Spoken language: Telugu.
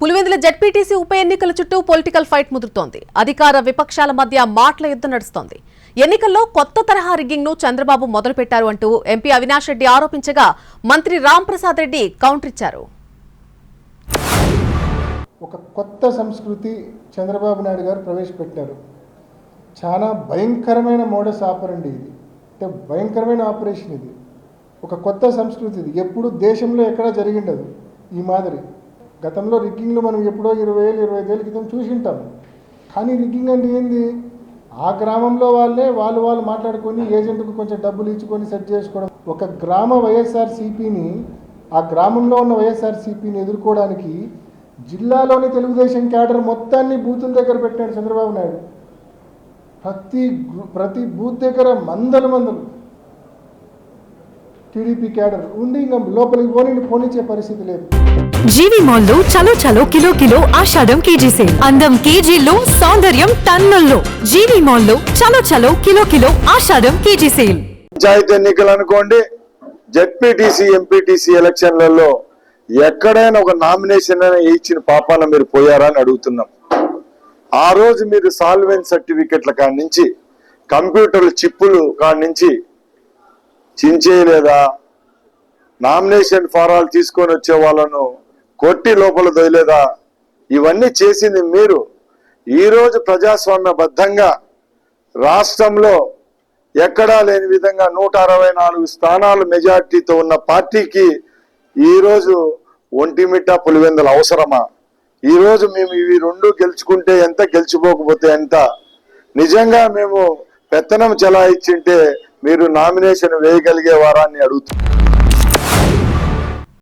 పులివెందుల జెడ్పీటీసీ ఉప ఎన్నికల చుట్టూ పొలిటికల్ ఫైట్ ముదురుతోంది. అధికార విపక్షాల మధ్య మాటల యుద్ధం నడుస్తోంది. ఎన్నికల్లో కొత్త తరహా రిగ్గింగ్ ను చంద్రబాబు మొదలుపెట్టారు అంటూ ఎంపీ అవినాష్ రెడ్డి ఆరోపించగా మంత్రి రాంప్రసాద్ రెడ్డి కౌంటర్ ఇచ్చారు. ఒక కొత్త సంస్కృతి చంద్రబాబు నాయుడు గారు ప్రవేశపెట్టారు. చాలా భయంకరమైన మోడస్ ఆపరండి ఇది. అంటే భయంకరమైన ఆపరేషన్ ఇది. ఒక కొత్త సంస్కృతి ఇది. ఎప్పుడు దేశంలో ఎక్కడా జరిగిండదు ఈ మాదిరి. గతంలో రిగ్గింగ్లు మనం ఎప్పుడో 20 ఏళ్ళ క్రితం చూసింటాం. కానీ రిగ్గింగ్ అంటే ఏంది? ఆ గ్రామంలో వాళ్ళు మాట్లాడుకొని ఏజెంట్కు కొంచెం డబ్బులు ఇచ్చుకొని సెట్ చేసుకోవడం. ఒక గ్రామ వైఎస్ఆర్సీపీని, ఆ గ్రామంలో ఉన్న వైఎస్ఆర్సీపీని ఎదుర్కోవడానికి జిల్లాలోని తెలుగుదేశం క్యాడర్ మొత్తాన్ని బూతుల దగ్గర పెట్టాడు చంద్రబాబు నాయుడు. ప్రతి బూత్ దగ్గర మందలు టీడీపీ క్యాడర్ ఉండి ఇంకా లోపలికి పోనిచ్చే పరిస్థితి లేదు. జీవి మాల్ లో చలో చలో కిలో ఆషాఢం కేజీ సేల్. అందం కేజీల్లో, సౌందర్యం టన్నుల్లో. జీవి మాల్ లో చలో చలో కిలో ఆషాఢం కేజీ సేల్. పంచాయతీ ఎన్నికలు అనుకోండి, జెడ్పీటీసీ ఎంపీటీసీ ఎలక్షన్లలో ఎక్కడైనా ఒక నామినేషన్ ఇచ్చిన పాపాన మీరు పోయారా అని అడుగుతున్నాం. ఆ రోజు మీరు సాల్వెన్స్ సర్టిఫికెట్ల కాడి నుంచి, కంప్యూటర్ల చిప్పులు కాడి నుంచి చించేయలేదా? నామినేషన్ ఫారాలు తీసుకొని వచ్చే వాళ్ళను కొట్టి లోపల దొయలేదా? ఇవన్నీ చేసింది మీరు. ఈరోజు ప్రజాస్వామ్యబద్ధంగా రాష్ట్రంలో ఎక్కడా లేని విధంగా 164 స్థానాలు మెజార్టీతో ఉన్న పార్టీకి ఈరోజు ఒంటిమిట్ట పులివెందుల అవసరమా? ఈరోజు మేము ఇవి రెండు గెలుచుకుంటే ఎంత, గెలుచుకోకపోతే ఎంత? నిజంగా మేము పెత్తనం చెలాయించింటే మీరు నామినేషన్ వేయగలిగే వారాన్ని అడుగుతున్నాం.